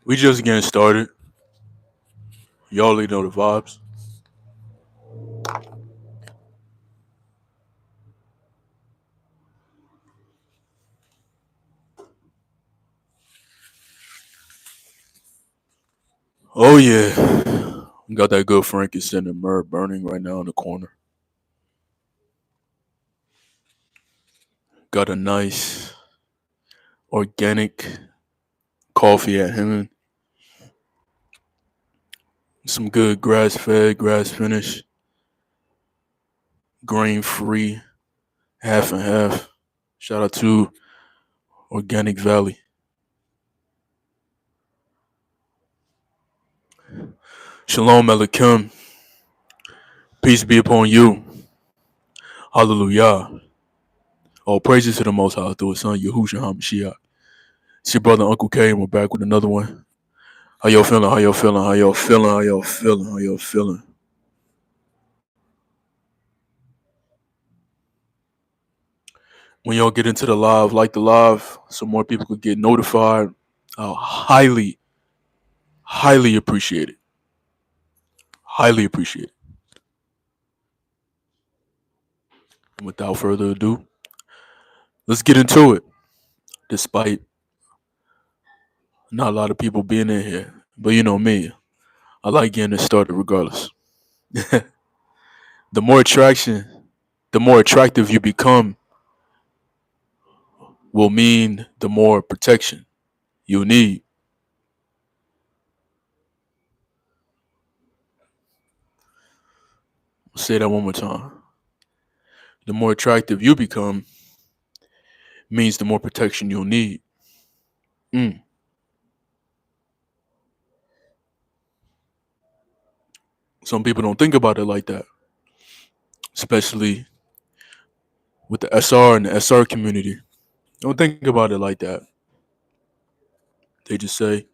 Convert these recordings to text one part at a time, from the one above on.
We just getting started. Y'all already know the vibes. Oh yeah. Got that good Frankenstein and myrrh burning right now in the corner. Got a nice organic coffee at Hemming. Some good grass fed, grass finished, grain free, half and half. Shout out to Organic Valley. Shalom Aleichem. Peace be upon you. Hallelujah. All praises to the Most High through His Son Yahushua HaMashiach. It's your brother Uncle K, and we're back with another one. How y'all feeling? How y'all feeling? How y'all feeling? How y'all feeling? How y'all feeling? When y'all get into the live, like the live, so more people could get notified. I'll highly appreciate it. Highly appreciate it. And without further ado, let's get into it. Despite not a lot of people being in here, but you know me, I like getting it started regardless. the more attraction, the more attractive you become, will mean the more protection you need. I'll say that one more time. The more attractive you become means the more protection you'll need. Mm. Some people don't think about it like that, especially with the SR and the SR community. Don't think about it like that. They just say,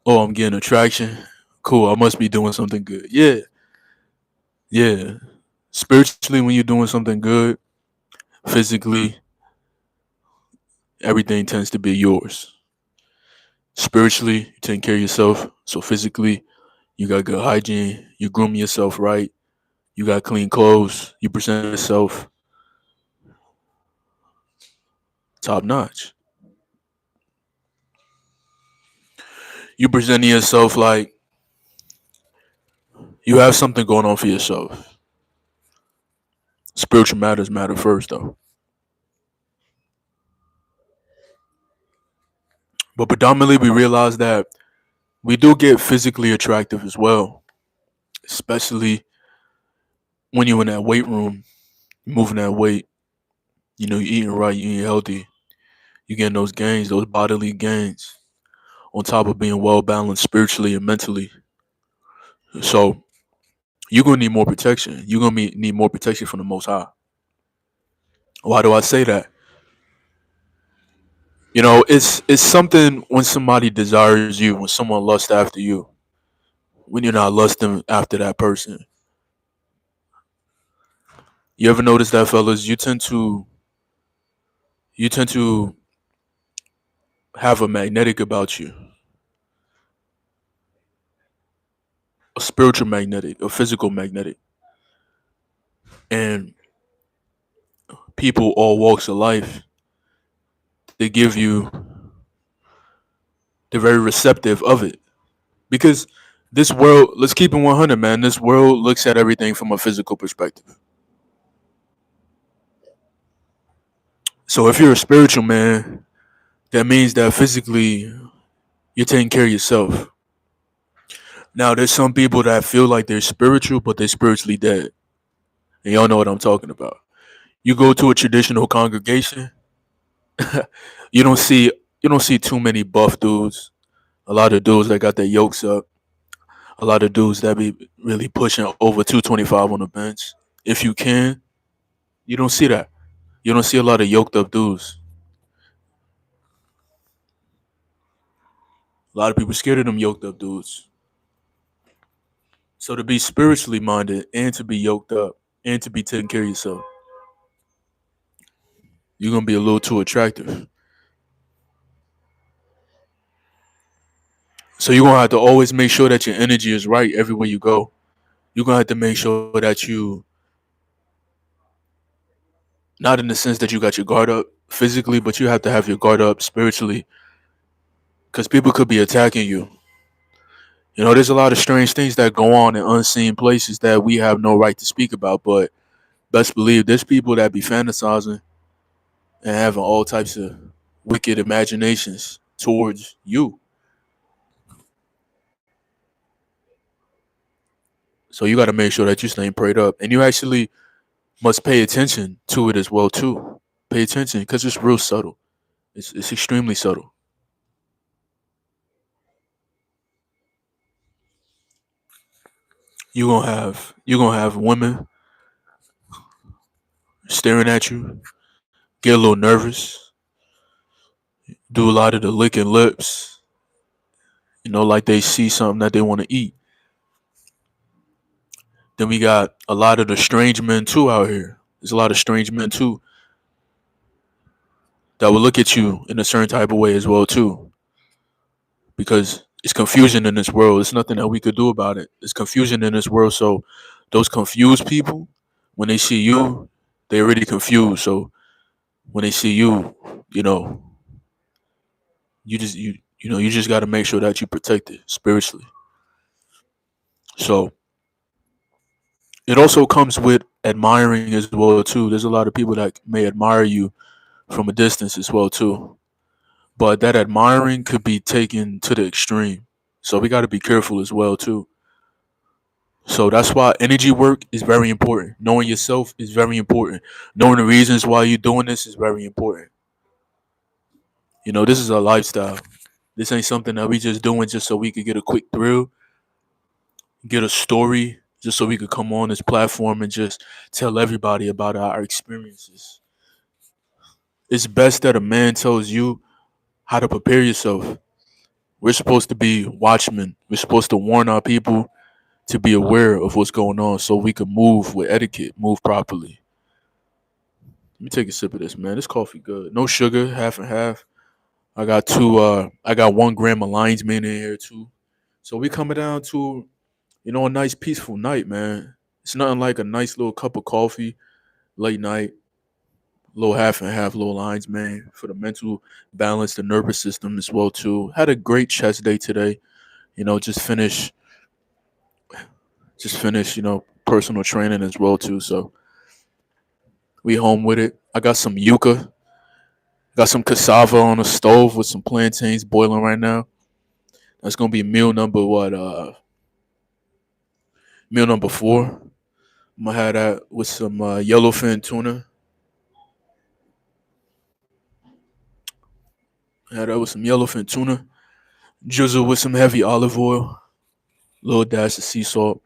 "Oh, I'm getting attraction. Cool, I must be doing something good." Yeah, yeah. Spiritually, when you're doing something good, physically, everything tends to be yours. Spiritually, you take care of yourself. So physically, you got good hygiene. You groom yourself right. You got clean clothes. You present yourself top notch. You presenting yourself like you have something going on for yourself. Spiritual matters matter first, though. But predominantly, we realize that we do get physically attractive as well, especially when you're in that weight room, moving that weight. You know, you're eating right, you're eating healthy, you're getting those gains, those bodily gains, on top of being well balanced spiritually and mentally. So you're gonna need more protection. You're gonna need more protection from the Most High. Why do I say that? You know, it's something when somebody desires you, when someone lusts after you, when you're not lusting after that person. You ever notice that, fellas? You tend to have a magnetic about you, a spiritual magnetic, a physical magnetic, and people all walks of life. They give you, they're very receptive of it because this world. Let's keep it 100, man. This world looks at everything from a physical perspective. So if you're a spiritual man, that means that physically you're taking care of yourself. Now, there's some people that feel like they're spiritual, but they're spiritually dead. And y'all know what I'm talking about. You go to a traditional congregation, you don't see you don't see too many buff dudes. A lot of dudes that got their yokes up. A lot of dudes that be really pushing over 225 on the bench. If you can, you don't see that. You don't see a lot of yoked up dudes. A lot of people scared of them yoked up dudes. So to be spiritually minded and to be yoked up and to be taking care of yourself, you're gonna be a little too attractive. So you're gonna have to always make sure that your energy is right everywhere you go. You're gonna have to make sure that you, not in the sense that you got your guard up physically, but you have to have your guard up spiritually, because people could be attacking you. You know, there's a lot of strange things that go on in unseen places that we have no right to speak about, but best believe there's people that be fantasizing and having all types of wicked imaginations towards you. So you got to make sure that you stay prayed up, and you actually must pay attention to it as well too. Pay attention because it's real subtle. It's extremely subtle. You gonna have women staring at you, get a little nervous, do a lot of the licking lips, like they see something that they want to eat. Then we got a lot of the strange men too out here. There's a lot of strange men too that will look at you in a certain type of way as well too, because it's confusion in this world. It's nothing that we could do about it. It's confusion in this world. So those confused people, when they see you, they already confused. So when they see you, you know, you just got to make sure that you protect it spiritually. So it also comes with admiring as well too. There's a lot of people that may admire you from a distance as well too. But that admiring could be taken to the extreme. So we got to be careful as well too. So that's why energy work is very important. Knowing yourself is very important. Knowing the reasons why you're doing this is very important. This is a lifestyle. This ain't something that we just doing just so we could get a quick thrill, get a story, just so we could come on this platform and just tell everybody about our experiences. It's best that a man tells you how to prepare yourself. We're supposed to be watchmen. We're supposed to warn our people to be aware of what's going on so we can move with etiquette, move properly. Let me take a sip of this, man. This coffee good. No sugar, half and half. I got 1 gram of lion's mane in here too. So we coming down to, a nice peaceful night, man. It's nothing like a nice little cup of coffee, late night, little half and half, little lion's mane for the mental balance, the nervous system as well too. Had a great chest day today. Just finished, personal training as well too. So we home with it. I got some yuca, got some cassava on the stove with some plantains boiling right now. That's gonna be meal number what? Meal number 4. I'm gonna have that with some yellowfin tuna. Had that with some yellowfin tuna. Drizzle with some heavy olive oil, little dash of sea salt.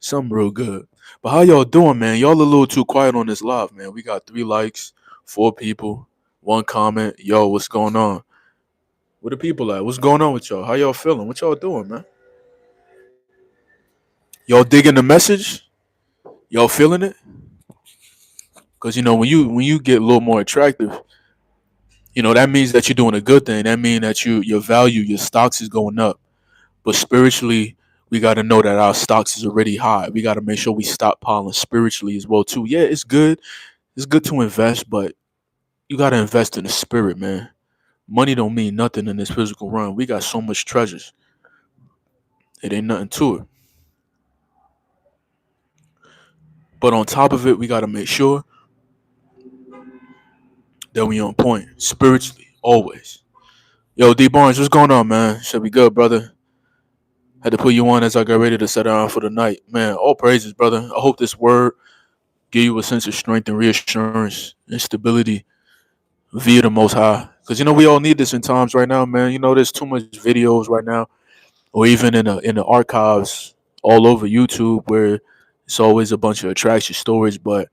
Something real good. But how y'all doing, man? Y'all a little too quiet on this live, man. We got 3 likes, 4 people, 1 comment. Yo, what's going on? Where the people at? What's going on with y'all? How y'all feeling? What y'all doing, man? Y'all digging the message? Y'all feeling it? Cause when you get a little more attractive, that means that you're doing a good thing. That means that your value, your stocks is going up. But spiritually, we got to know that our stocks is already high. We got to make sure we stockpiling spiritually as well too. Yeah, it's good. It's good to invest, but you got to invest in the spirit, man. Money don't mean nothing in this physical run. We got so much treasures. It ain't nothing to it. But on top of it, we got to make sure that we on point spiritually always. Yo, D Barnes, what's going on, man? Should be good, brother. Had to put you on as I got ready to set down for the night, man. All praises, brother. I hope this word give you a sense of strength and reassurance and stability via the Most High. Because we all need this in times right now, man. There's too much videos right now, or even in the archives all over YouTube, where it's always a bunch of attraction stories, but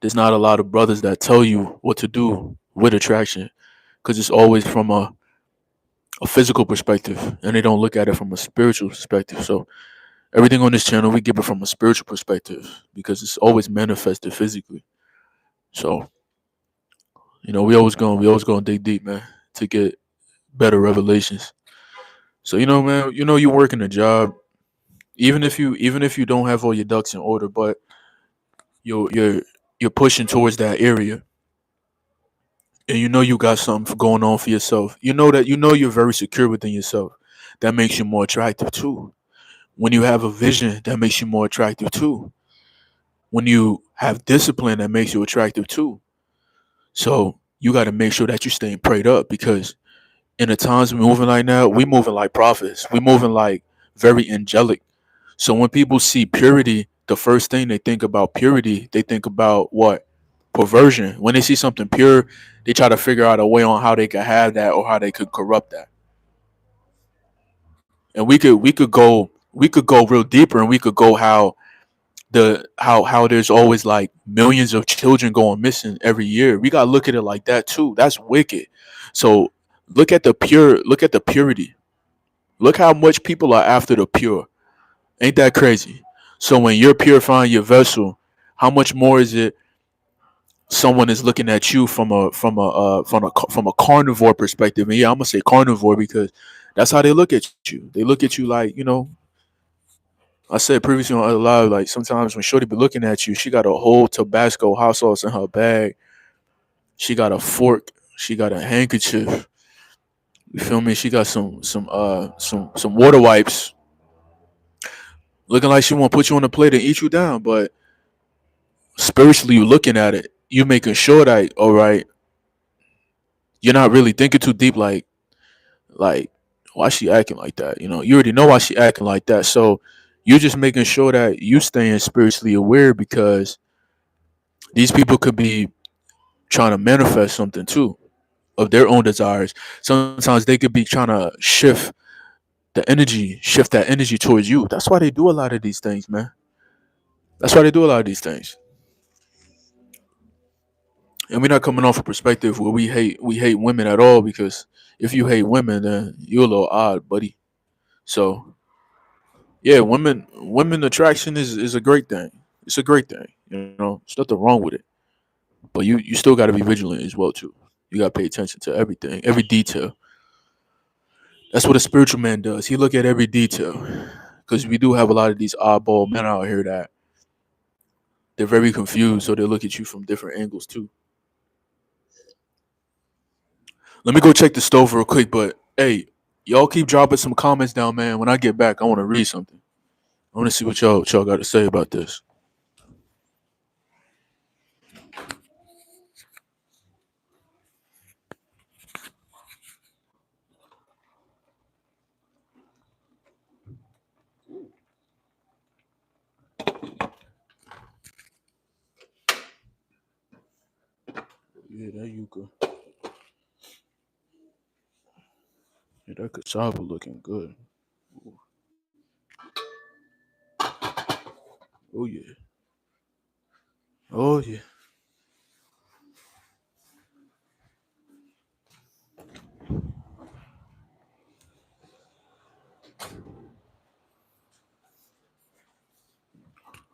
there's not a lot of brothers that tell you what to do with attraction, because it's always from a physical perspective, and they don't look at it from a spiritual perspective. So everything on this channel, we give it from a spiritual perspective because it's always manifested physically. So we always going to dig deep, man, to get better revelations. So man, you working a job, even if you don't have all your ducks in order, but you're you're pushing towards that area, and you got something going on for yourself. You know you're very secure within yourself. That makes you more attractive too. When you have a vision, that makes you more attractive too. When you have discipline, that makes you attractive too. So you got to make sure that you're staying prayed up, because in the times we're moving like now, we moving like prophets. We moving like very angelic. So when people see purity, the first thing they think about purity, they think about what? Perversion. When they see something pure, they try to figure out a way on how they could have that or how they could corrupt that. And we could go real deeper, and we could go how there's always like millions of children going missing every year. We gotta look at it like that too. That's wicked. So look at the purity. Look how much people are after the pure. Ain't that crazy? So when you're purifying your vessel, how much more is it someone is looking at you from a carnivore perspective? And yeah, I'm gonna say carnivore because that's how they look at you. They look at you like, I said previously on other live, like sometimes when Shorty be looking at you, she got a whole Tabasco hot sauce in her bag. She got a fork. She got a handkerchief. You feel me? She got some water wipes, looking like she want to put you on the plate and eat you down. But spiritually, you looking at it, you making sure that all right, you're not really thinking too deep. Like why she acting like that? You already know why she acting like that. So you're just making sure that you staying spiritually aware, because these people could be trying to manifest something too of their own desires. Sometimes they could be trying to shift that energy towards you. That's why they do a lot of these things, man. That's why they do a lot of these things. And we're not coming off a perspective where we hate women at all, because if you hate women, then you're a little odd, buddy. So yeah, women attraction is a great thing. It's a great thing. There's nothing wrong with it. But you still got to be vigilant as well too. You got to pay attention to everything, every detail. That's what a spiritual man does. He look at every detail, because we do have a lot of these oddball men out here that they're very confused, so they look at you from different angles too. Let me go check the stove real quick, but hey, y'all keep dropping some comments down, man. When I get back, I want to read something. I want to see what y'all got to say about this. Yeah, that yuca, yeah, that cassava looking good. Oh yeah, oh yeah,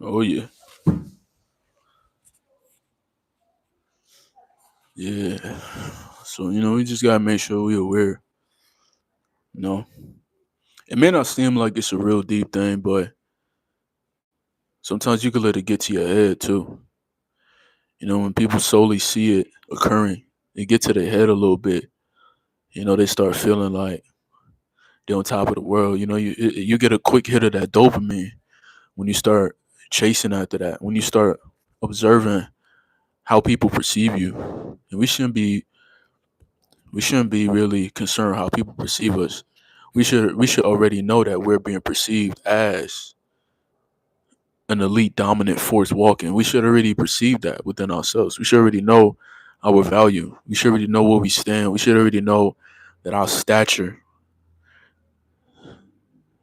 oh yeah, yeah. So we just gotta make sure we aware. You know, it may not seem like it's a real deep thing, but sometimes you can let it get to your head too. When people solely see it occurring, it get to their head a little bit. They start feeling like they're on top of the world. You get a quick hit of that dopamine when you start chasing after that. When you start observing how people perceive you, and we shouldn't be really concerned how people perceive us. We should already know that we're being perceived as an elite dominant force walking. We should already perceive that within ourselves. We should already know our value. We should already know where we stand. We should already know that our stature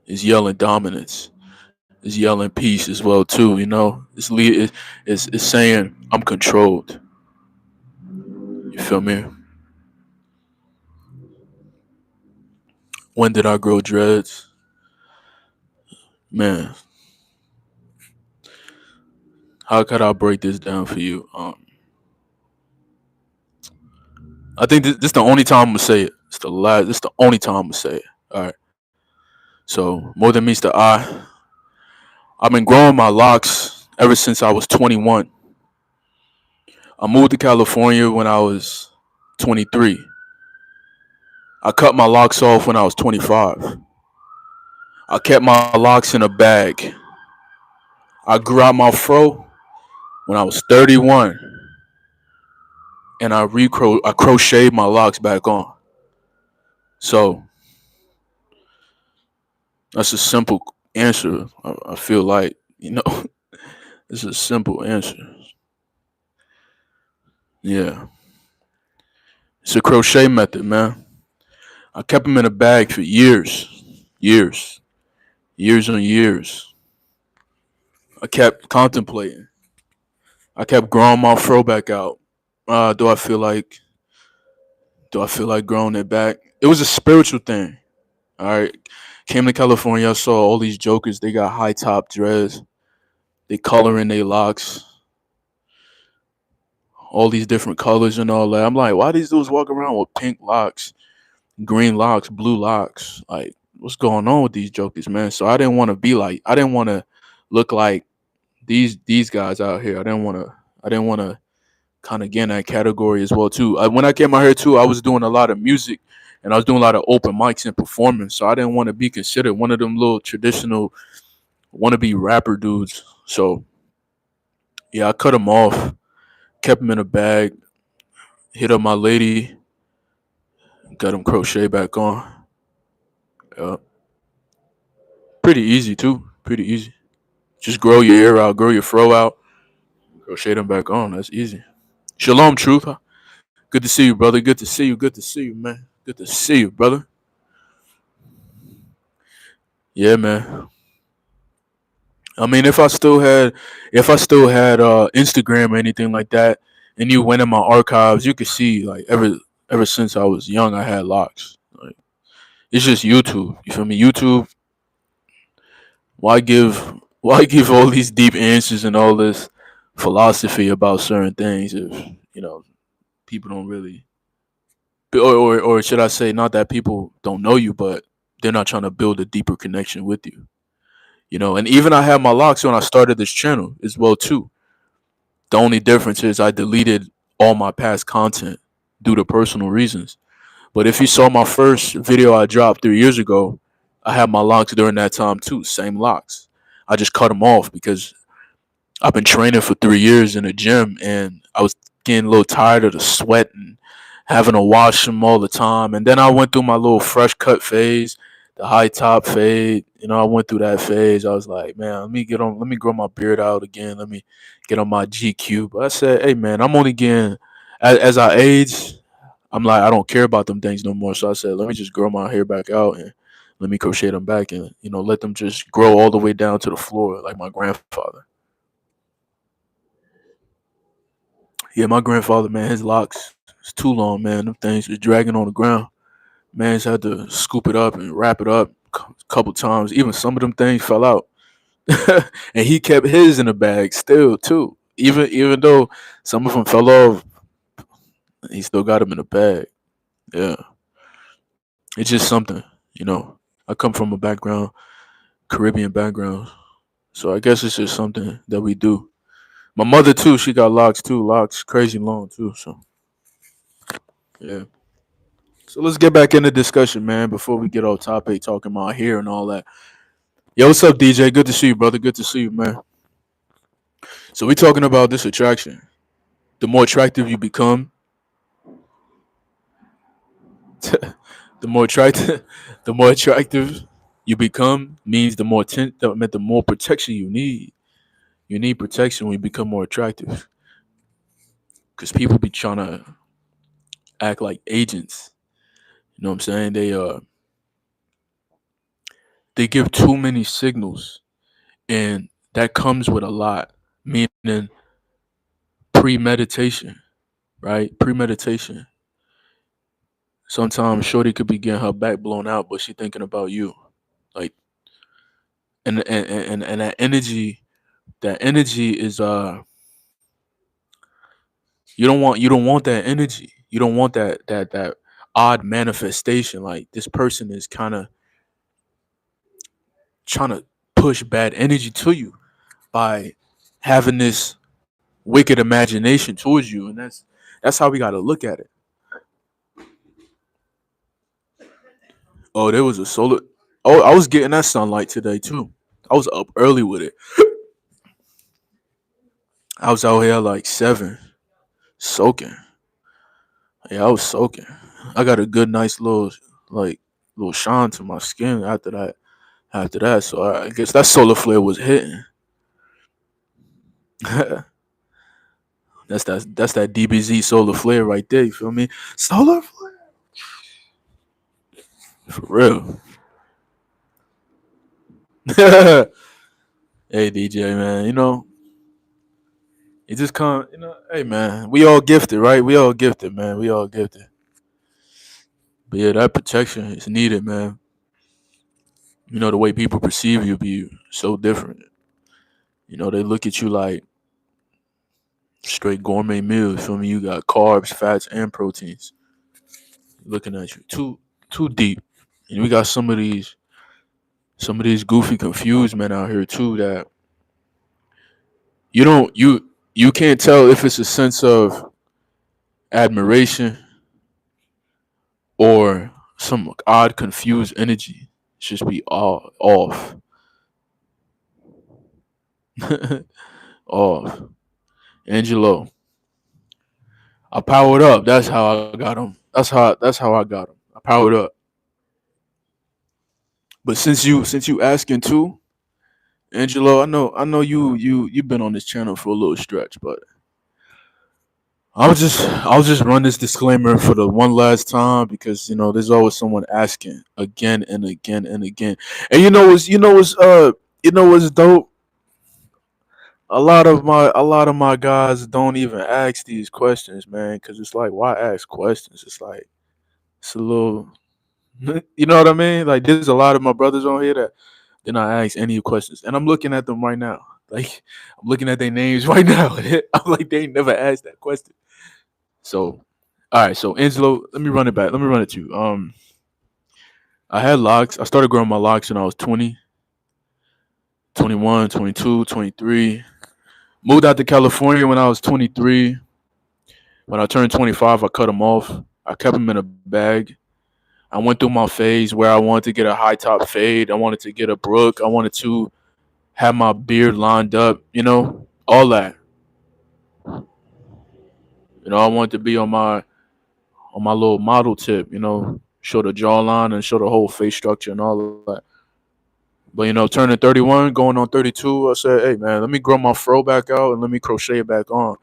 is yelling dominance, is yelling peace as well too. It's saying I'm controlled. You feel me? When did I grow dreads? Man, how could I break this down for you? I think this the only time I'm gonna say it. It's the only time I'm gonna say it. All right. So more than meets the eye. I've been growing my locks ever since I was 21. I moved to California when I was 23. I cut my locks off when I was 25. I kept my locks in a bag. I grew out my fro when I was 31, and I crocheted my locks back on. So that's a simple answer. I feel like it's a simple answer. Yeah, it's a crochet method, man. I kept them in a bag for years, years and years. I kept contemplating. I kept growing my fro back out. Uh, do I feel like do I feel like growing it back? It was a spiritual thing. All right. Came to California, I saw all these jokers. They got high top dreads. They coloring their locks, all these different colors and all that. I'm like, why these dudes walk around with pink locks, green locks, blue locks? Like, what's going on with these jokers, man? So I didn't want to be like, I didn't want to look like these guys out here. I didn't want to kind of get in that category as well too. When I came out here too, I was doing a lot of music and I was doing a lot of open mics and performance. So I didn't want to be considered one of them little traditional wannabe rapper dudes. So yeah, I cut them off, kept them in a bag, hit up my lady, got them crochet back on. Yeah, pretty easy too. Pretty easy. Just grow your hair out, grow your fro out, crochet them back on. That's easy. Shalom, truth. Good to see you, brother. Good to see you. Good to see you, man. Good to see you, brother. Yeah, man. I mean, if I still had Instagram or anything like that, and you went in my archives, you could see like ever since I was young, I had locks. Like it's just YouTube. You feel me? YouTube. Why give why give all these deep answers and all this philosophy about certain things if people don't really, or should I say, not that people don't know you, but they're not trying to build a deeper connection with you. And even I had my locks when I started this channel as well too. The only difference is I deleted all my past content due to personal reasons. But if you saw my first video I dropped 3 years ago, I had my locks during that time too. Same locks. I just cut them off because I've been training for 3 years in a gym, and I was getting a little tired of the sweat and having to wash them all the time. And then I went through my little fresh cut phase, the high top fade. I went through that phase. I was like, man, let me grow my beard out again. Let me get on my GQ. But I said, hey, man, I'm only getting, as I age, I'm like, I don't care about them things no more. So I said, let me just grow my hair back out and let me crochet them back and, let them just grow all the way down to the floor like my grandfather. Yeah, my grandfather, man, his locks is too long, man. Them things was dragging on the ground. Man's had to scoop it up and wrap it up a couple times. Even some of them things fell out, and he kept his in the bag still too. Even though some of them fell off, he still got them in the bag. Yeah, it's just something, you know. I come from a background, Caribbean background, so I guess it's just something that we do. My mother too, she got locks too, locks crazy long too. So yeah. So let's get back into discussion, man, before we get off topic talking about hair and all that. Yo, what's up, DJ? Good to see you, brother. Good to see you, man. So we talking about this attraction. The more attractive you become, the more attractive, the more attractive you become means the more protection you need. You need protection when you become more attractive, because people be trying to act like agents. You know what I'm saying? They give too many signals, and that comes with a lot, meaning premeditation, right? Premeditation. Sometimes Shorty could be getting her back blown out, but she thinking about you. Like, and that energy is you don't want that energy. You don't want that odd manifestation. Like this person is kind of trying to push bad energy to you by having this wicked imagination towards you, and that's how we got to look at it. Oh, there was a solar. Oh, I was getting that sunlight today too. I was up early with it. I was out here at like 7, soaking. Yeah, I was soaking. I got a good, nice like little shine to my skin after that. After that, so I guess that solar flare was hitting. That's that DBZ solar flare right there. You feel me? Solar flare for real. Hey DJ man, it just come. Hey man, we all gifted, right? We all gifted, man. We all gifted. But yeah, that protection is needed, man. The way people perceive you be so different. They look at you like straight gourmet meal. You feel me? You got carbs, fats, and proteins looking at you too deep. And we got some of these goofy confused men out here too that you don't you can't tell if it's a sense of admiration or some odd confused energy. It's just be all off. Off. Angelo. I powered up. That's how I got him. That's how I got him. I powered up. But since you asking too, Angelo, I know you've been on this channel for a little stretch, but I'll just run this disclaimer for the one last time because there's always someone asking again and again and again. And what's dope? A lot of my guys don't even ask these questions, man, because it's like, why ask questions? It's like it's a little, you know what I mean? Like there's a lot of my brothers on here that they're not ask any questions, and I'm looking at them right now. Like I'm looking at their names right now. I'm like they ain't never asked that question. So, all right. So Angelo, let me run it back. Let me run it to you. I had locks. I started growing my locks when I was 20, 21, 22, 23. Moved out to California when I was 23. When I turned 25, I cut them off. I kept them in a bag. I went through my phase where I wanted to get a high top fade. I wanted to get a brook. I wanted to have my beard lined up. All that. I wanted to be on my little model tip. Show the jawline and show the whole face structure and all of that. But turning 31, going on 32, I said, "Hey man, let me grow my fro back out and let me crochet it back on."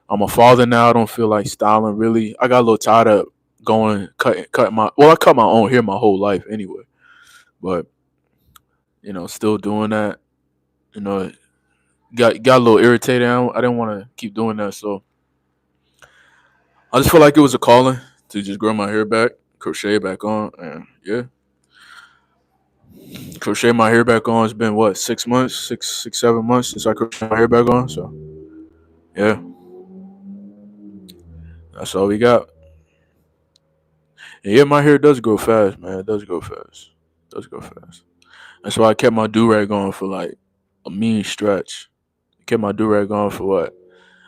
I'm a father now. I don't feel like styling really. I got a little tired of going cut my. Well, I cut my own hair my whole life anyway, but still doing that. You know, got a little irritated. I didn't want to keep doing that, so I just felt like it was a calling to just grow my hair back, crochet it back on, and yeah, crochet my hair back on. It's been what 6 months, 7 months since I crochet my hair back on. So yeah, that's all we got. And yeah, my hair does grow fast, man. It does grow fast. It does grow fast. That's why I kept my do rag on for like a mean stretch. Kept my do rag on for what?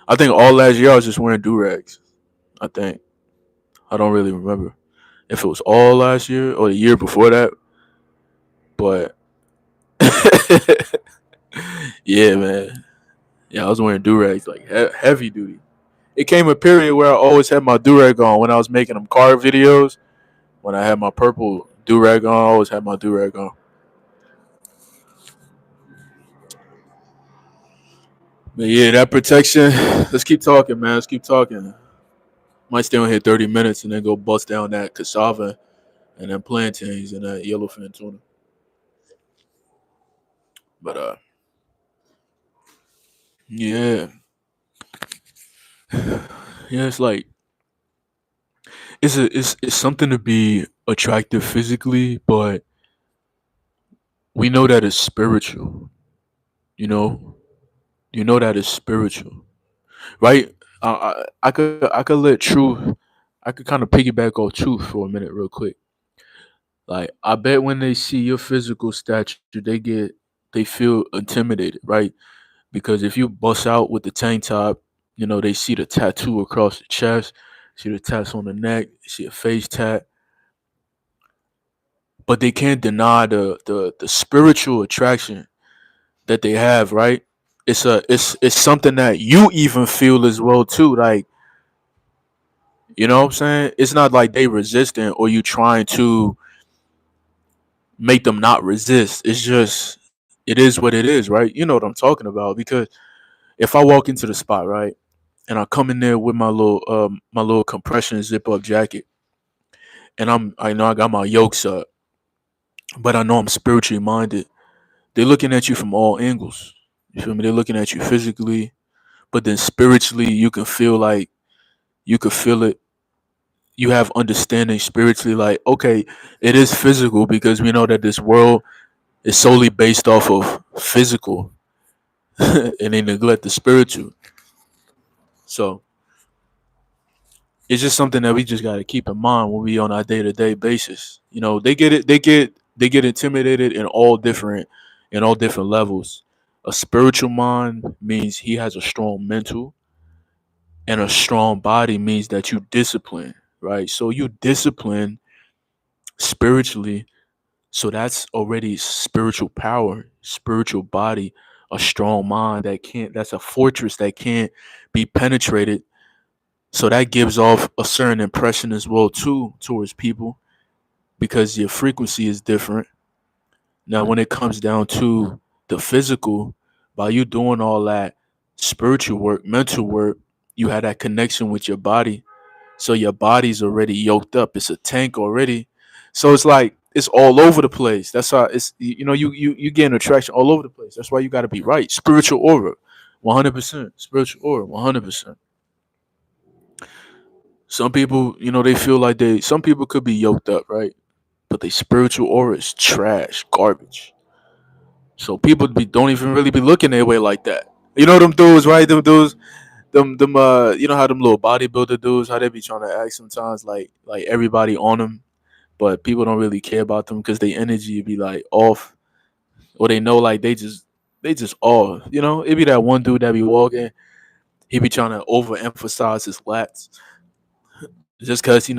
I think all last year I was just wearing do rags. I think I don't really remember if it was all last year or the year before that, but yeah, man. Yeah, I was wearing do rags like heavy duty. It came a period where I always had my do rag on when I was making them car videos. When I had my purple do rag on, I always had my do rag on. But yeah, that protection. Let's keep talking, man. Let's keep talking. Might stay on here 30 minutes and then go bust down that cassava and then plantains and that yellowfin tuna. But yeah, yeah, it's like it's something to be attractive physically, but we know that it's spiritual. You know, that is spiritual, right? I could let truth. I could kind of piggyback off truth for a minute, real quick. Like I bet when they see your physical stature, they feel intimidated, right? Because if you bust out with the tank top, they see the tattoo across the chest, see the tats on the neck, see a face tat, but they can't deny the spiritual attraction that they have, right? It's something that you even feel as well too. Like, you know what I'm saying? It's not like they resistant or you trying to make them not resist. It's just it is what it is, right? You know what I'm talking about. Because if I walk into the spot, right, and I come in there with my little compression zip up jacket, and I know I got my yokes up, but I know I'm spiritually minded. They're looking at you from all angles. You feel me? They're looking at you physically, but then spiritually, you could feel it. You have understanding spiritually, like, okay, it is physical because we know that this world is solely based off of physical, and they neglect the spiritual. So it's just something that we just got to keep in mind when we on our day to day basis. They get it. They get intimidated in all different levels. A spiritual mind means he has a strong mental, and a strong body means that you discipline, right? So you discipline spiritually. So that's already spiritual power, spiritual body, a strong mind that's a fortress that can't be penetrated. So that gives off a certain impression as well too towards people because your frequency is different. Now when it comes down to the physical, by you doing all that spiritual work, mental work, you have that connection with your body. So your body's already yoked up. It's a tank already. So it's like it's all over the place. That's how it's you gain attraction all over the place. That's why you got to be right. Spiritual aura, 100%. Spiritual aura, 100%. Some people, they feel like some people could be yoked up, right? But they spiritual aura is trash, garbage. So people don't even really be looking their way like that. You know them dudes, right? Them dudes, you know how them little bodybuilder dudes, how they be trying to act sometimes, like everybody on them, but people don't really care about them because their energy be like off, or they know like they just off. It be that one dude that be walking, he be trying to overemphasize his lats just cause he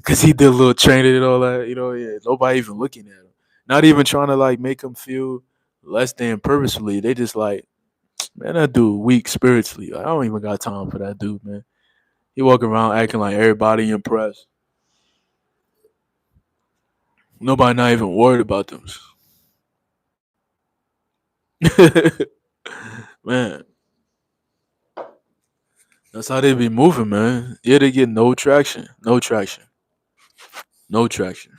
cause he did a little training and all that. Yeah, nobody even looking at him, not even trying to like make him feel less than purposefully. They just like, man, that dude weak spiritually. Like, I don't even got time for that dude, man. He walking around acting like everybody impressed. Nobody not even worried about them. Man, that's how they be moving, man. Yeah, they get no traction, no traction, no traction.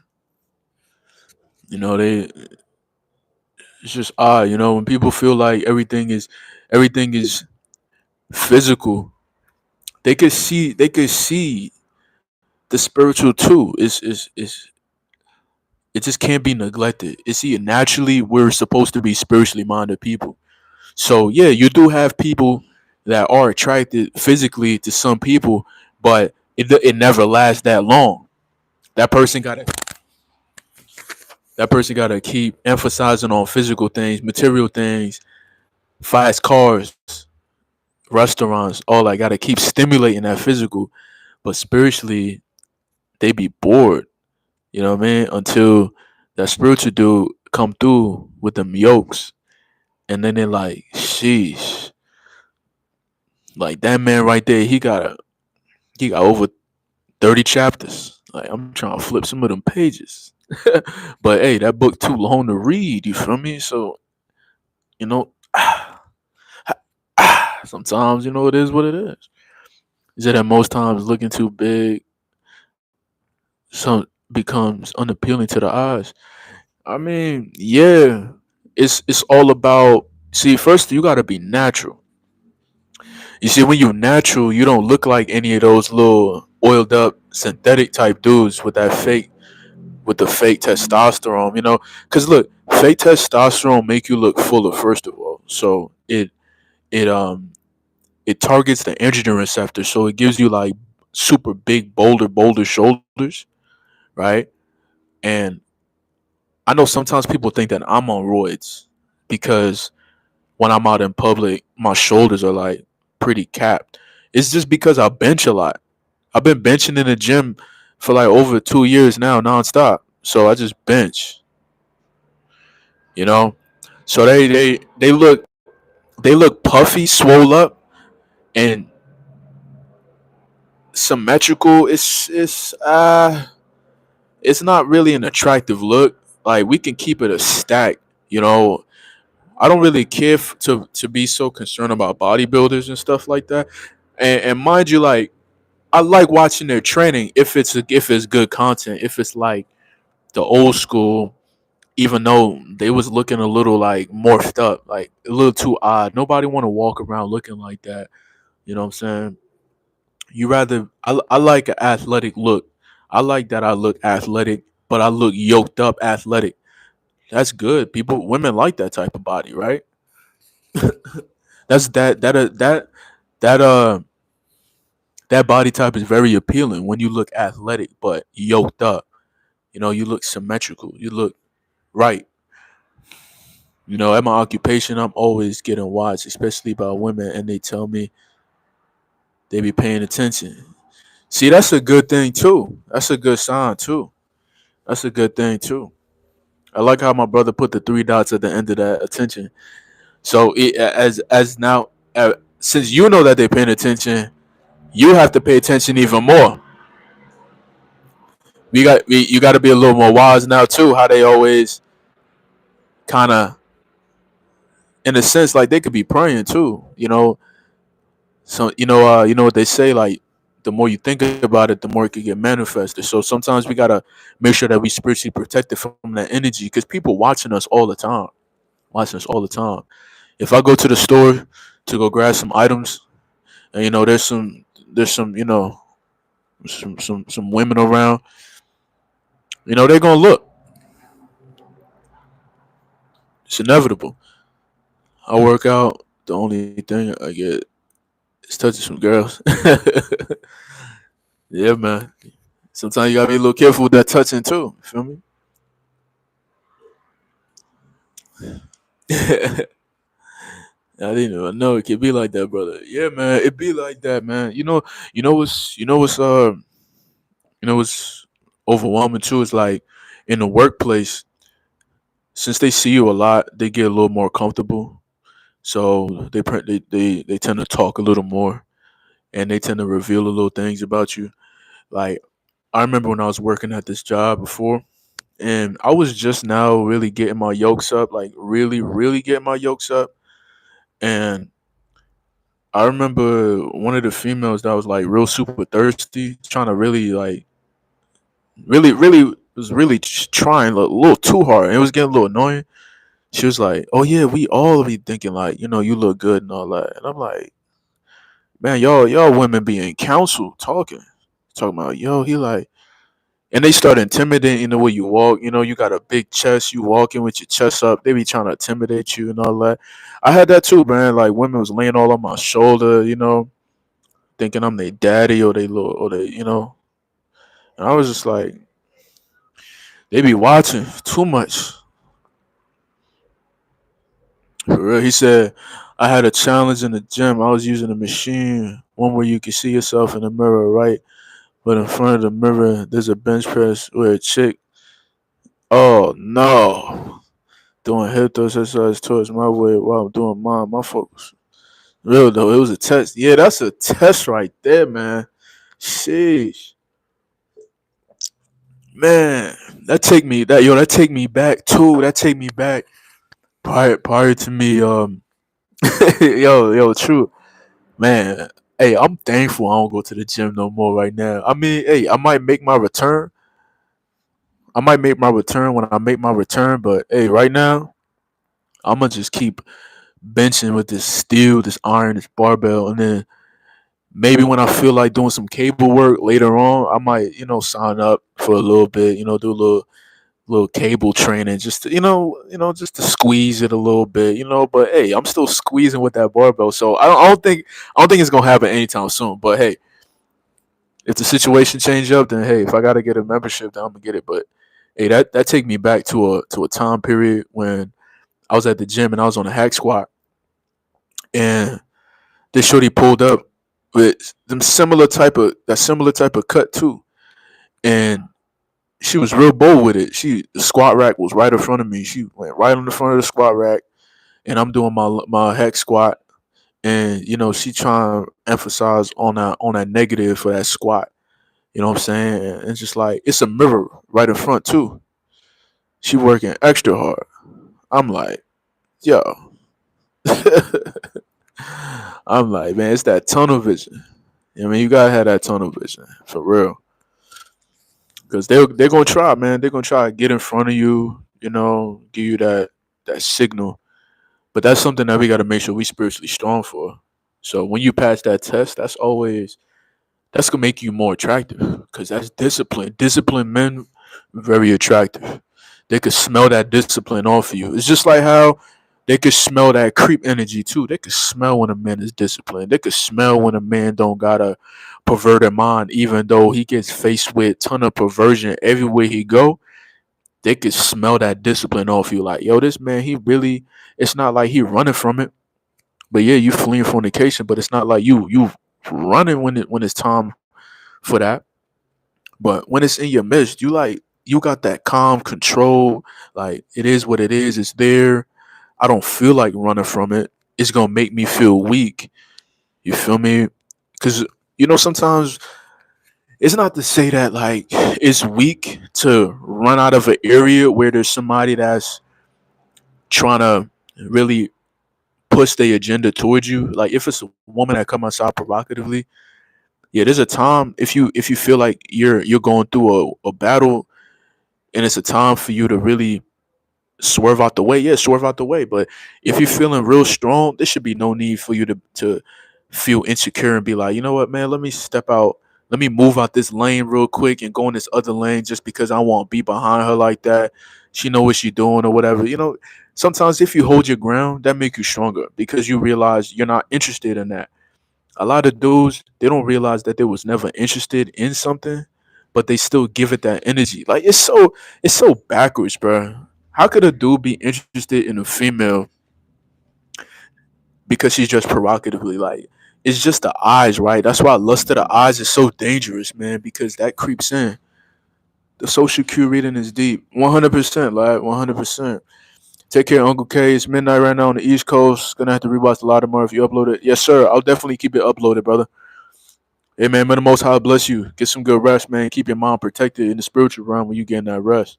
They it's just odd. When people feel like everything is physical, they could see the spiritual too. It just can't be neglected. See, naturally we're supposed to be spiritually minded people. So yeah, you do have people that are attracted physically to some people, but it never lasts that long. That person got to that person got to keep emphasizing on physical things, material things, fast cars, restaurants, all that. Got to keep stimulating that physical, but spiritually they be bored. You know what I mean? Until that spiritual dude come through with them yokes, and then they're like, sheesh, like that man right there, he got over 30 chapters. Like I'm trying to flip some of them pages. But hey, that book too long to read, you feel me? So, you know, sometimes, it is what it is. Is that at most times looking too big some becomes unappealing to the eyes. I mean, yeah. It's all about, see, first you gotta be natural. You see, when you natural, you don't look like any of those little oiled up synthetic type dudes with the fake testosterone, because look, fake testosterone make you look fuller first of all. So it it targets the androgen receptor, so it gives you like super big boulder shoulders, right? And I know sometimes people think that I'm on roids because when I'm out in public, my shoulders are like pretty capped. It's just because I bench a lot. I've been benching in the gym for like over 2 years now, nonstop. So I just bench, you know. So they look puffy, swole up, and symmetrical. It's not really an attractive look. Like we can keep it a stack, you know. I don't really care to be so concerned about bodybuilders and stuff like that. And mind you, like I like watching their training if it's good content. If it's like the old school, even though they was looking a little like morphed up, like a little too odd. Nobody want to walk around looking like that. You know what I'm saying? You rather I like an athletic look. I like that I look athletic, but I look yoked up athletic. That's good. People, women like that type of body, right? That's that that body type is very appealing when you look athletic but yoked up. You know, you look symmetrical. You look right. You know, at my occupation, I'm always getting watched, especially by women, and they tell me they be paying attention. See, that's a good thing too. That's a good sign too. That's a good thing too. I like how my brother put the three dots at the end of that attention. So as now, since you know that they're paying attention, you have to pay attention even more. You got to be a little more wise now too. How they always kind of, in a sense, like they could be praying too. You know, so you know what they say, like the more you think about it, the more it could get manifested. So sometimes we gotta make sure that we spiritually protected from that energy because people watching us all the time, watching us all the time. If I go to the store to go grab some items, and there's some some women around, they're gonna look. It's inevitable. I work out. The only thing I get is touching some girls. Yeah, man. Sometimes you gotta be a little careful with that touching too. You feel me? I didn't even know it could be like that, brother. Yeah, man, it be like that, man. What's overwhelming too is like in the workplace, since they see you a lot, they get a little more comfortable. So they tend to talk a little more, and they tend to reveal a little things about you. Like I remember when I was working at this job before, and I was just now really getting my yokes up, like really, really getting my yokes up. And I remember one of the females that was like real super thirsty, trying to really like really was really trying a little too hard. And it was getting a little annoying. She was like, "Oh yeah, we all be thinking like, you look good and all that." And I'm like, "Man, y'all women be in council talking about he like." And they start intimidating the way you walk. You got a big chest. You walking with your chest up. They be trying to intimidate you and all that. I had that too, man. Like women was laying all on my shoulder, thinking I'm their daddy or they little or they. And I was just like, they be watching too much. For real. He said, I had a challenge in the gym. I was using a machine, one where you can see yourself in the mirror, right? But in front of the mirror, there's a bench press where a chick, oh no, doing hip thrust exercise towards my way while I'm doing mine. My focus. Real though, it was a test. Yeah, that's a test right there, man. Sheesh. Man, that take me back too. That take me back prior to me true. Man, hey, I'm thankful I don't go to the gym no more right now. I mean, hey, I might make my return. I might make my return when I make my return, but hey, right now, I'm gonna just keep benching with this steel, this iron, this barbell, and then maybe when I feel like doing some cable work later on, I might, sign up for a little bit, do a little cable training just to, just to squeeze it a little bit, But hey, I'm still squeezing with that barbell, so I don't think it's gonna happen anytime soon. But hey, if the situation change up, then hey, if I gotta get a membership, then I'm gonna get it. But Hey, that take me back to a time period when I was at the gym and I was on a hack squat, and this shorty pulled up with similar type of cut too, and she was real bold with it. The squat rack was right in front of me. She went right on the front of the squat rack, and I'm doing my hack squat, and she trying to emphasize on that negative for that squat. You know what I'm saying? And it's just like it's a mirror right in front too. She working extra hard. I'm like, yo. I'm like, man, it's that tunnel vision. I mean, you gotta have that tunnel vision for real, because they're gonna try, man. They're gonna try to get in front of you, give you that signal. But that's something that we gotta make sure we spiritually strong for. So when you pass that test, that's gonna make you more attractive, because that's discipline. Disciplined men, very attractive. They could smell that discipline off of you. It's just like how they could smell that creep energy too. They could smell when a man is disciplined. They could smell when a man don't got a perverted mind, even though he gets faced with ton of perversion everywhere he go. They could smell that discipline off you. Like, yo, this man, he really. It's not like he running from it, but yeah, you fleeing fornication. But it's not like you running when it's time for that. But when it's in your midst, you got that calm control. Like, it is what it is. It's there. I don't feel like running from it. It's gonna make me feel weak. You feel me? Because sometimes it's not to say that like it's weak to run out of an area where there's somebody that's trying to really push their agenda towards you. Like if it's a woman that come outside provocatively, yeah, there's a time if you feel like you're going through a battle and it's a time for you to really swerve out the way, yeah, swerve out the way. But if you're feeling real strong, there should be no need for you to feel insecure and be like, you know what, man, let me step out, let me move out this lane real quick and go in this other lane just because I won't be behind her like that. She know what she's doing or whatever. Sometimes if you hold your ground, that make you stronger because you realize you're not interested in that. A lot of dudes, they don't realize that they was never interested in something, but they still give it that energy. Like it's so backwards, bro. How could a dude be interested in a female because she's just provocatively like? It's just the eyes, right? That's why lust of the eyes is so dangerous, man, because that creeps in. The social cue reading is deep. 100%, like 100%. Take care, Uncle K. It's midnight right now on the East Coast. Gonna have to rewatch the lot tomorrow if you upload it. Yes, sir. I'll definitely keep it uploaded, brother. Hey man, may the most high bless you. Get some good rest, man. Keep your mind protected in the spiritual realm when you getting that rest.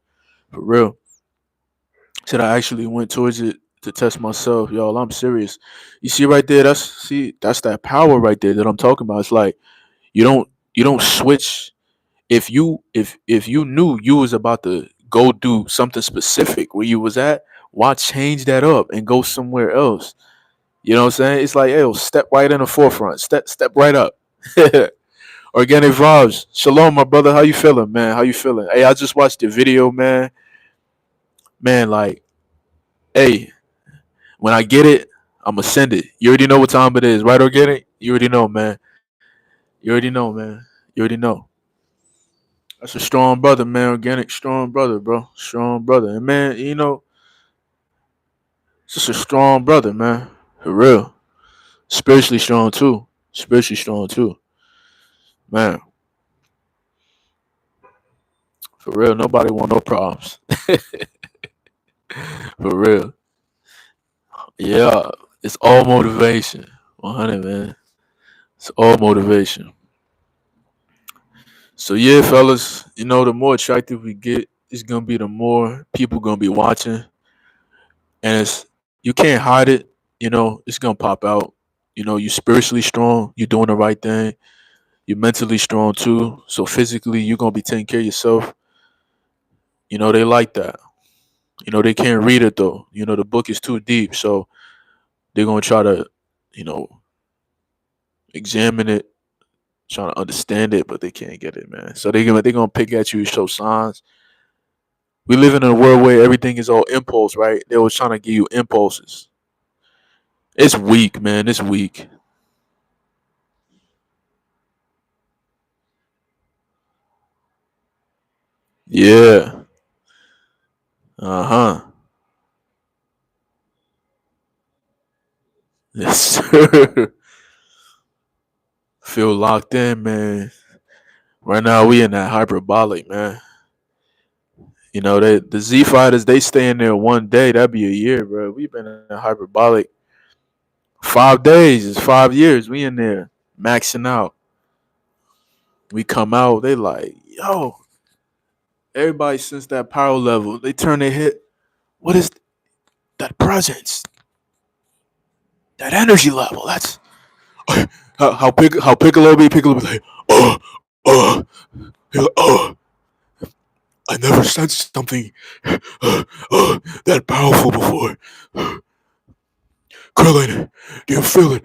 For real. Said I actually went towards it to test myself. Y'all, I'm serious. You see right there, that's that power right there that I'm talking about. It's like you don't switch if you knew you was about to go do something specific where you was at, why change that up and go somewhere else? You know what I'm saying? It's like, hey, step right in the forefront. Step right up. Organic vibes. Shalom, my brother. How you feeling, man? How you feeling? Hey, I just watched the video, man. Man, like, hey, when I get it, I'ma send it. You already know what time it is, right? Organic? You already know, man. You already know, man. You already know. That's a strong brother, man. Organic, strong brother, bro. Strong brother. And man, it's just a strong brother, man. For real. Spiritually strong too. Spiritually strong too. Man, for real. Nobody want no problems. For real. Yeah. It's all motivation. 100, man. It's all motivation. So yeah, fellas, the more attractive we get, it's gonna be the more people gonna be watching. And you can't hide it, it's gonna pop out. You spiritually strong, you're doing the right thing, you're mentally strong too. So physically you're gonna be taking care of yourself. They like that. They can't read it though. The book is too deep, so they're gonna try to, you know, examine it, trying to understand it, but they can't get it, man. So they're gonna pick at you, show signs. We live in a world where everything is all impulse, right? They was trying to give you impulses. It's weak, man. It's weak. Yeah. Uh huh. Yes, sir. Feel locked in, man. Right now we in that hyperbolic, man. You know, the Z fighters they stay in there one day. That'd be a year, bro. We've been in hyperbolic 5 days. It's 5 years. We in there maxing out. We come out. They like, yo. Everybody since that power level, they turn their head. What is that presence? That energy level? That's how Piccolo be. Piccolo be like, uh, he like, I never sensed something that powerful before. Krillin, do you feel it?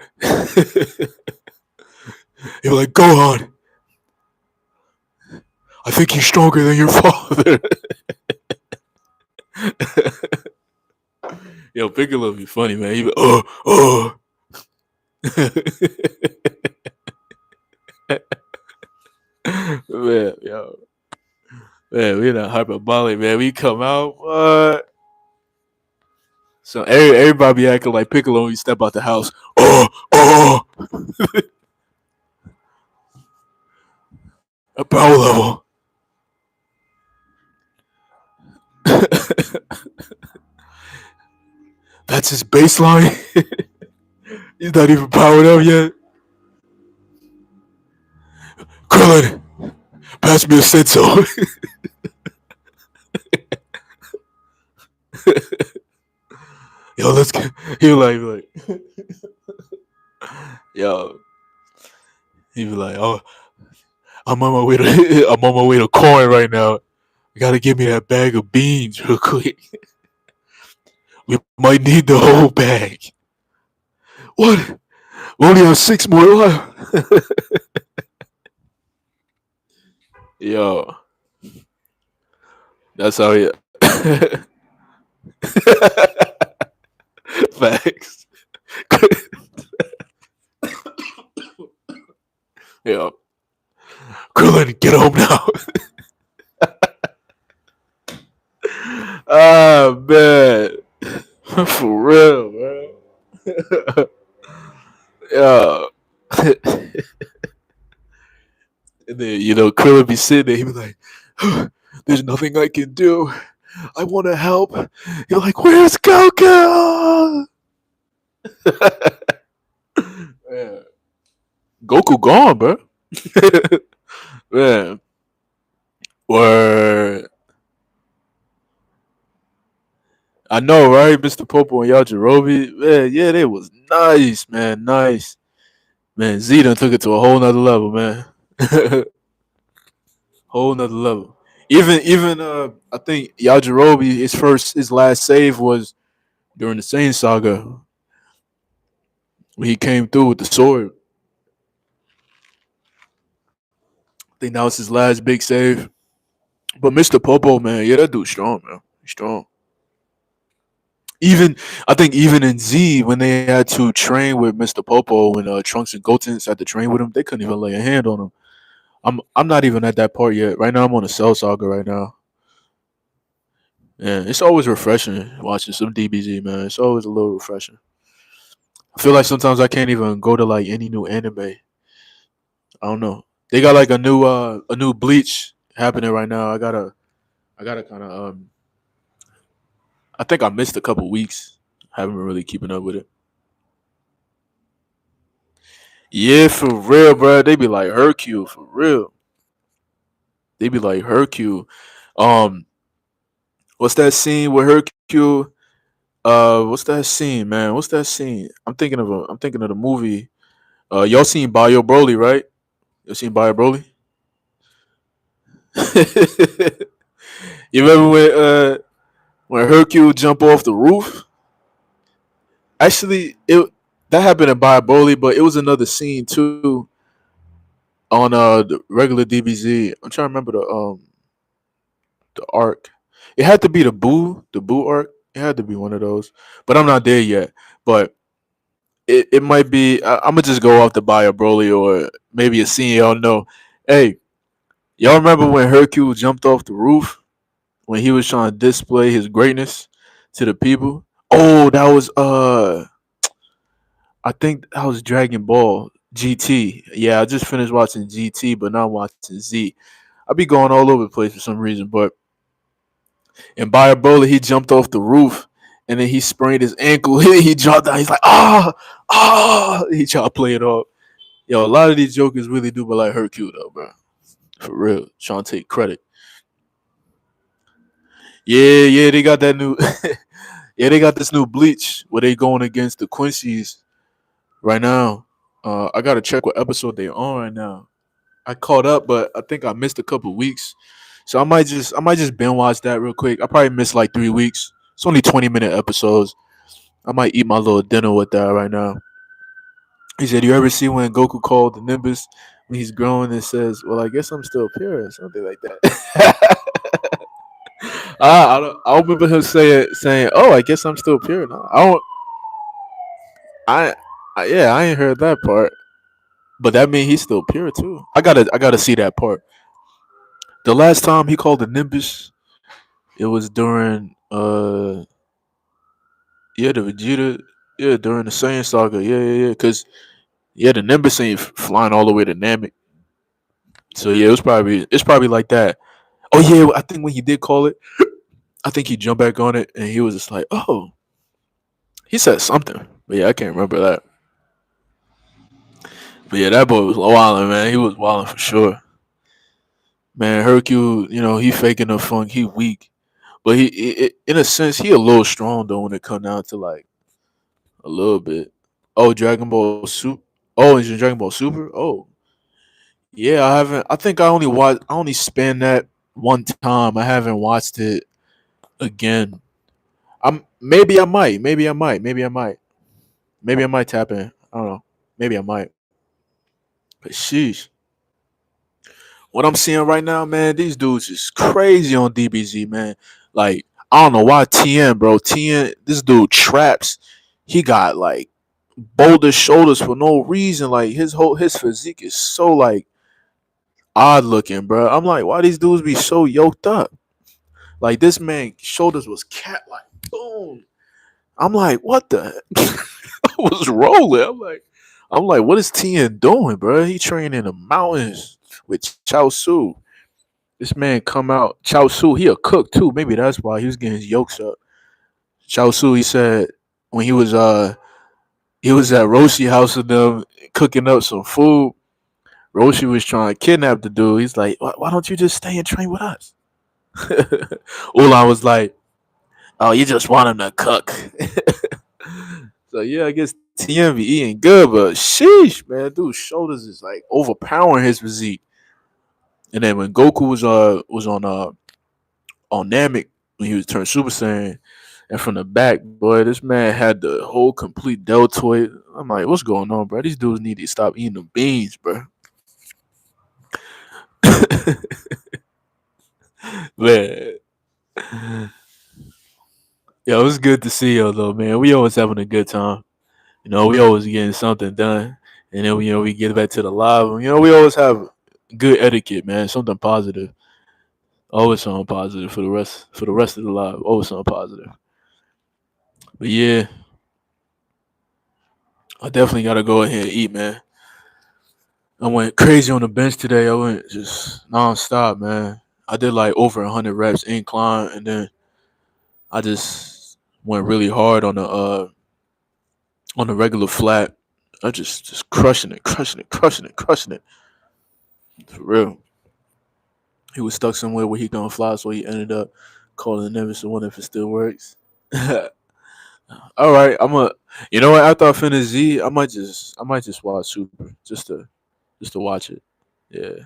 He like, go on. I think he's stronger than your father. Yo, Piccolo be funny, man. He be, man, yo, man, we not hyperbolic, man. We come out, what? So everybody be acting like Piccolo when you step out the house. Oh, a power level. That's his baseline. He's not even powered up yet. Krillin, pass me a senso. Yo, let's get. He like, yo, he be like, oh, I'm on my way to, I'm on my way to coin right now. You gotta give me that bag of beans real quick. We might need the whole bag. What? We only have 6 more left. Yo, that's how he. Facts. Yo, Krillin, get home now. Ah man, for real, bro. Yeah. And then Krillin be sitting there. He be like, "There's nothing I can do. I want to help." You're like, "Where's Goku?" Man, Goku gone, bro. Man, or I know, right, Mr. Popo and Yajirobe. Man, yeah, they was nice, man, nice. Man, Z done took it to a whole nother level, man. Whole nother level. Even I think Yajirobe his last save was during the Saiyan saga when he came through with the sword. I think that was his last big save. But Mr. Popo, man, yeah, that dude's strong, man. He's strong. Even I think even in Z when they had to train with Mr. Popo when Trunks and Goten had to train with him, they couldn't even lay a hand on him. I'm not even at that part yet. Right now I'm on a Cell saga right now. Yeah, it's always refreshing watching some DBZ, man. It's always a little refreshing. I feel like sometimes I can't even go to like any new anime. I don't know. They got like a new Bleach happening right now. I gotta kind of I think I missed a couple weeks. Haven't been really keeping up with it. Yeah, for real, bro. They be like Hercule for real. They be like Hercule. Um, what's that scene with Hercule? What's that scene, man? What's that scene? I'm thinking of the movie. Y'all seen Bio Broly, right? You seen Bio Broly? You remember when Hercule jump off the roof? Actually, it that happened in Bio Broly, but it was another scene too on the regular DBZ. I'm trying to remember the arc. It had to be the Boo arc. It had to be one of those, but I'm not there yet. But it might be. I'm gonna just go off the Bio Broly or maybe a scene y'all know. Hey, y'all remember when Hercule jumped off the roof? when he was trying to display his greatness to the people. Oh, that was I think that was Dragon Ball GT. Yeah, I just finished watching GT, but now I'm watching Z. I be going all over the place for some reason, but in Biobola, he jumped off the roof and then he sprained his ankle. He dropped down. He's like, he tried to play it off. Yo, a lot of these jokers really do, but like Hercule though, bro. For real, trying to take credit. Yeah, yeah, they got that new. Yeah, they got this new Bleach where they going against the Quincy's right now. I gotta check what episode they on right now. I caught up, but I think I missed a couple weeks, so I might just binge watch that real quick. I probably missed like 3 weeks. It's only 20-minute episodes. I might eat my little dinner with that right now. He said, "You ever see when Goku called the Nimbus when he's growing and says, well, I guess I'm still pure,' or something like that." I remember him saying, "Oh, I guess I'm still pure." No, I don't. I, yeah, I ain't heard that part, but that means he's still pure too. I gotta see that part. The last time he called the Nimbus, it was during yeah, the Vegeta, yeah, during the Saiyan saga, yeah, yeah, yeah, because yeah, the Nimbus ain't flying all the way to Namek, so yeah, it's probably like that. Oh yeah, I think when he did call it, I think he jumped back on it and he was just like, oh, he said something, but yeah, I can't remember that. But yeah, that boy was wilding, man. He was wilding for sure. Man, Hercule, he faking the funk. He weak, but in a sense, he a little strong though when it come down to like a little bit. Oh, Dragon Ball Super. Oh, is it Dragon Ball Super? Oh, yeah. I haven't. I think I only watched. I only spent that one time. I haven't watched it again. I'm maybe I might. Maybe I might. Maybe I might. Maybe I might tap in. I don't know. Maybe I might. But sheesh. What I'm seeing right now, man, these dudes is crazy on DBZ, man. Like, I don't know why TN, bro. TN, this dude traps. He got like boulder shoulders for no reason. Like his physique is so like odd looking, bro. I'm like, why these dudes be so yoked up? Like this man shoulders was cat like boom. I'm like, what the? I was rolling. I'm like, what is TN doing, bro? He training in the mountains with Chao Su. This man come out. Chao Su, he a cook too. Maybe that's why he was getting his yokes up. Chao Su, he said when he was at Roshi house with them cooking up some food. Roshi was trying to kidnap the dude. He's like, why don't you just stay and train with us? Ulan was like, oh, you just want him to cook. So yeah, I guess TM be eating good, but sheesh, man, dude's shoulders is like overpowering his physique. And then when Goku was on Namek when he was turned Super Saiyan, and from the back, boy, this man had the whole complete deltoid. I'm like, what's going on, bro? These dudes need to stop eating the beans, bro. Man, yo, it was good to see you though, man. We always having a good time. We always getting something done, and then we get back to the live. We always have good etiquette, man. Something positive. Always something positive for the rest of the live. Always something positive. But yeah, I definitely gotta go ahead and eat, man. I went crazy on the bench today. I went just nonstop, man. I did like over 100 reps incline, and then I just went really hard on the regular flat. I just crushing it, crushing it, crushing it, crushing it. For real. He was stuck somewhere where he couldn't fly, so he ended up calling the Nevis. I wonder if it still works. All right, I'm a. You know what? After I finish Z, I might just watch Super just to watch it. Yeah,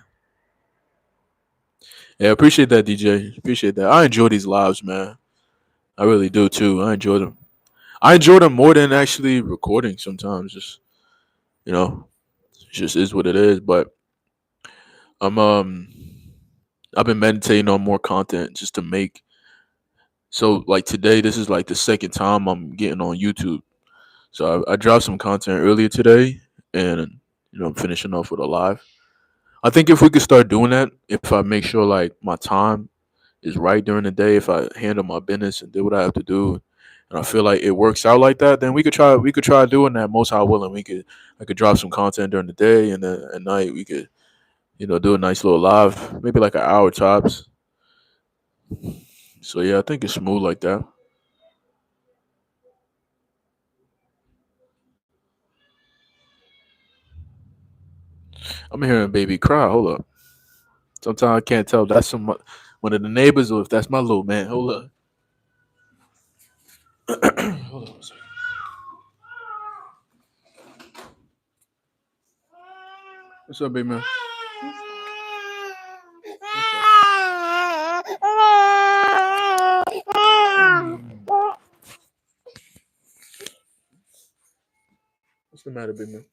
yeah. Appreciate that, DJ. Appreciate that. I enjoy these lives, man. I really do too. I enjoy them. I enjoy them more than actually recording. Sometimes, just you know, it just is what it is. But I'm I've been meditating on more content just to make. So like today, this is like the second time I'm getting on YouTube. So I dropped some content earlier today, and I'm finishing off with a live. I think if we could start doing that, if I make sure like my time is right during the day, if I handle my business and do what I have to do, and I feel like it works out like that, then we could try doing that. Most high willing, I could drop some content during the day, and then at night we could do a nice little live, maybe like an hour tops. So yeah, I think it's smooth like that. I'm hearing baby cry. Hold up. Sometimes I can't tell if that's one of the neighbors or if that's my little man. Hold up. Hold on a second. What's up, baby man? What's the matter, baby man?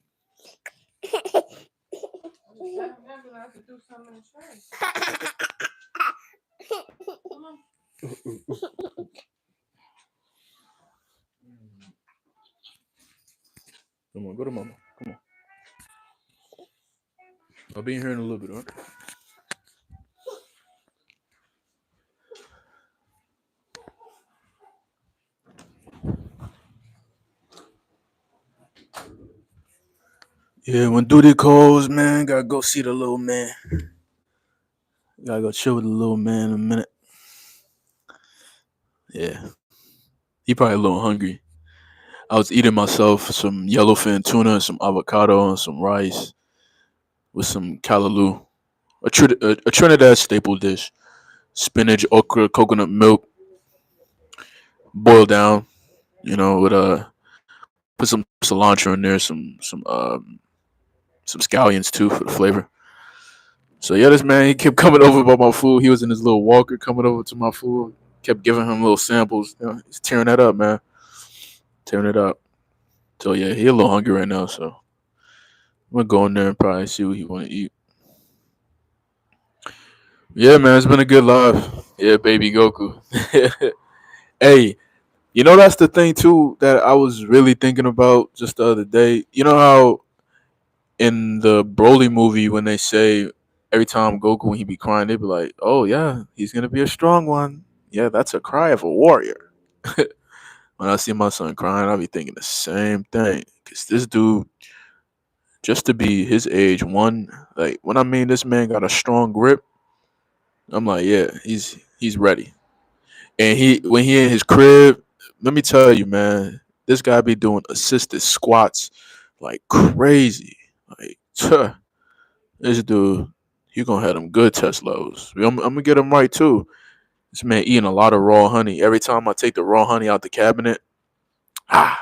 Come on, go to mama. Come on. I'll be in here in a little bit, all right? Yeah, when duty calls, man, gotta go see the little man. Gotta go chill with the little man in a minute. Yeah, he probably a little hungry. I was eating myself some yellowfin tuna and some avocado and some rice with some callaloo, a Trinidad staple dish. Spinach, okra, coconut milk, boiled down. With put some cilantro in there, some scallions too for the flavor. So yeah, this man he kept coming over about my food. He was in his little walker coming over to my food. Kept giving him little samples. He's tearing that up, man. Tearing it up. So yeah, he a little hungry right now. So I'm gonna go in there and probably see what he want to eat. Yeah, man, it's been a good live. Yeah, baby Goku. Hey, that's the thing too that I was really thinking about just the other day. You know how in the Broly movie when they say every time Goku when he be crying, they be like, "Oh yeah, he's gonna be a strong one." Yeah, that's a cry of a warrior. When I see my son crying, I be thinking the same thing. Cause this dude, just to be his age, one like when I mean this man got a strong grip, I'm like, yeah, he's ready. And he when he in his crib, let me tell you, man, this guy be doing assisted squats like crazy. Like, this dude, you gonna have them good test levels. I'm gonna get him right too. This man eating a lot of raw honey. Every time I take the raw honey out the cabinet, ah,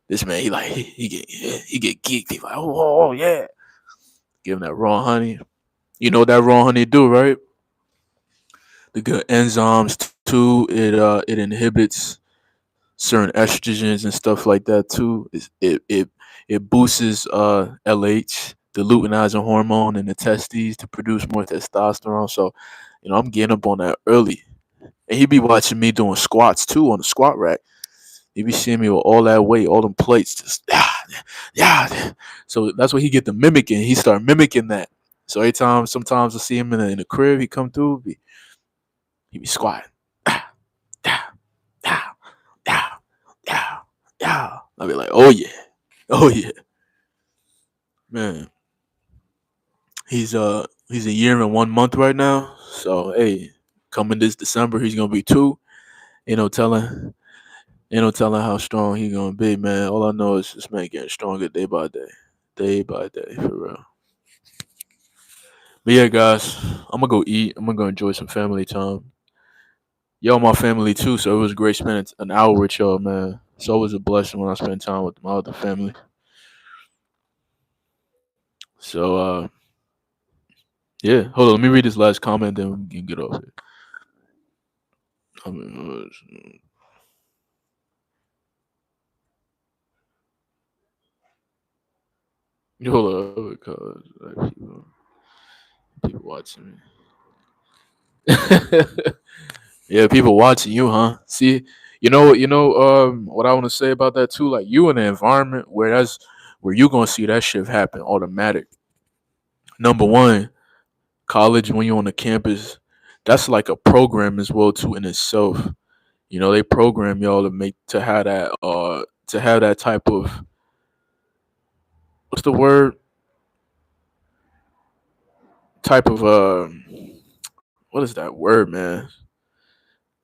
this man he get geeked. He like, oh yeah, give him that raw honey. You know what that raw honey do, right? The good enzymes too. It inhibits certain estrogens and stuff like that too. It boosts LH, the luteinizing hormone in the testes to produce more testosterone. So, I'm getting up on that early. And he be watching me doing squats too on the squat rack. He be seeing me with all that weight, all them plates, just yeah. So that's what he get the mimicking. He start mimicking that. So every time, sometimes I see him in the crib, he come through, he be squatting. Yeah, yeah, yeah, yeah, yeah. I'll be like, oh yeah, oh yeah, man. He's a year and 1 month right now. So hey, coming this December, he's gonna be two. Ain't no telling, ain't no telling how strong he gonna be, man. All I know is this man getting stronger day by day, for real. But yeah, guys, I'm gonna go eat. I'm gonna go enjoy some family time. Y'all, my family too. So it was great spending an hour with y'all, man. It's always a blessing when I spend time with my other family. So yeah, hold on. Let me read this last comment, then we can get off it. I mean, hold on, because people watching me. Yeah, people watching you, huh? See, what I want to say about that too. Like you in an environment where you gonna see that shit happen automatic. Number one, college when you're on the campus, that's like a program as well too in itself. They program y'all to have that type of, what's the word, type of what is that word, man?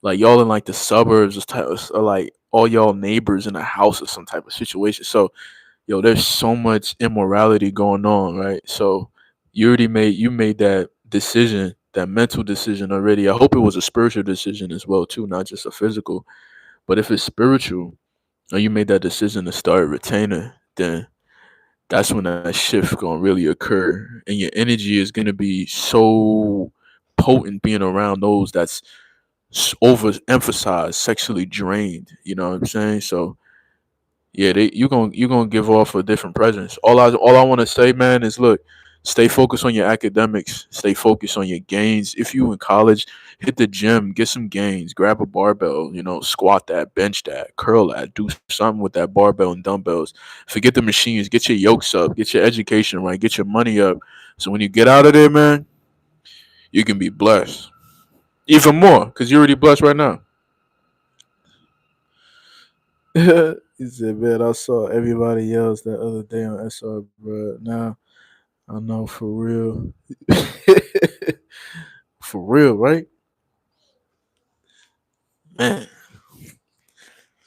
Like y'all in like the suburbs, or like all y'all neighbors in a house or some type of situation. So there's so much immorality going on, right? So you made that decision, that mental decision already. I hope it was a spiritual decision as well too, not just a physical. But if it's spiritual and you made that decision to start retaining, then that's when that shift gonna really occur, and your energy is gonna be so potent being around those that's overemphasized, sexually drained. You know what I'm saying? So yeah, you gonna give off a different presence. All I want to say, man, is look, stay focused on your academics. Stay focused on your gains. If you in college, hit the gym, get some gains. Grab a barbell. Squat that, bench that, curl that. Do something with that barbell and dumbbells. Forget the machines. Get your yokes up. Get your education right. Get your money up. So when you get out of there, man, you can be blessed even more because you're already blessed right now. He said, "Man, I saw everybody else that other day on SR, bro. Now I know for real, for real, right? Man,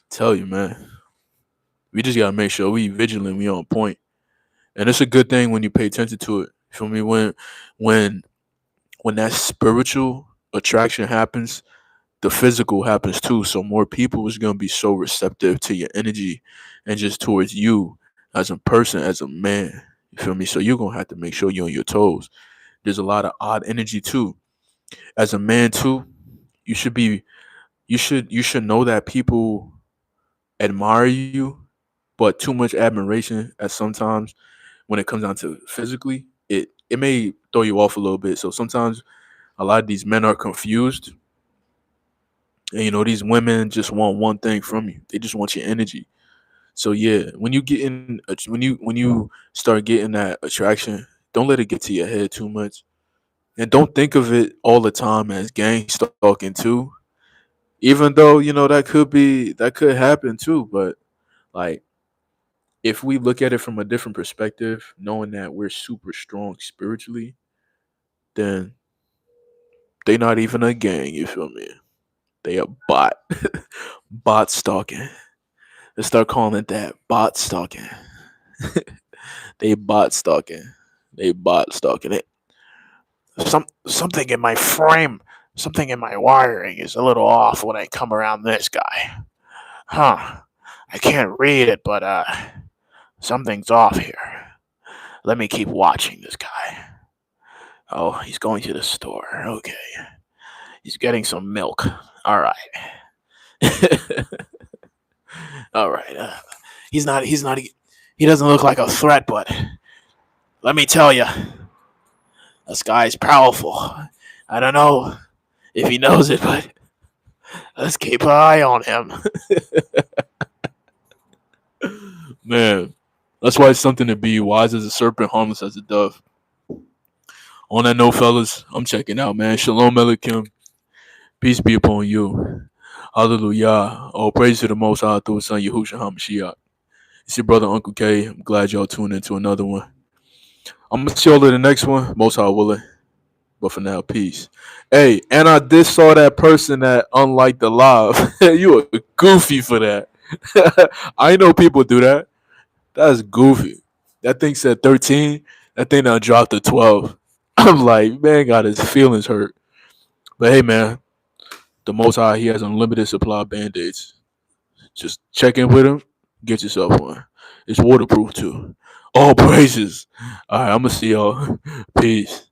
tell you, man, we just gotta make sure we vigilant, we on point, and it's a good thing when you pay attention to it. You feel me? When when that spiritual attraction happens, the physical happens too. So more people is gonna be so receptive to your energy and just towards you as a person, as a man. You feel me? So you're gonna have to make sure you're on your toes. There's a lot of odd energy too. As a man too, you should be you should know that people admire you, but too much admiration at sometimes when it comes down to physically, it may throw you off a little bit. So sometimes a lot of these men are confused, and these women just want one thing from you. They just want your energy. So yeah, when you get in, when you start getting that attraction, don't let it get to your head too much, and don't think of it all the time as gang stalking too. Even though that could happen too, but like if we look at it from a different perspective, knowing that we're super strong spiritually, then they not even a gang. You feel me? They a bot, bot stalking. Let's start calling it that, bot stalking. They bot stalking. They bot stalking it. Something in my frame, something in my wiring is a little off when I come around this guy. Huh? I can't read it, but something's off here. Let me keep watching this guy. Oh, he's going to the store. Okay. He's getting some milk. All right. All right. He doesn't look like a threat, but let me tell you, this guy's powerful. I don't know if he knows it, but let's keep an eye on him. Man, that's why it's something to be wise as a serpent, harmless as a dove. On that note, fellas, I'm checking out, man. Shalom, Elikim. Peace be upon you. Hallelujah. All praise to the Most High through His Son Yahushua HaMashiach. It's your brother Uncle K. I'm glad y'all tuned into another one. I'm gonna see y'all in the next one. Most High willing. But for now, peace. Hey, and I did saw that person that unliked the live. You a goofy for that. I know people do that. That's goofy. That thing said 13. That thing done dropped to 12. I'm like, man, got his feelings hurt. But hey, man, the Most High, He has unlimited supply of band-aids. Just check in with Him. Get yourself one. It's waterproof too. All praises. All right, I'm gonna see y'all. Peace.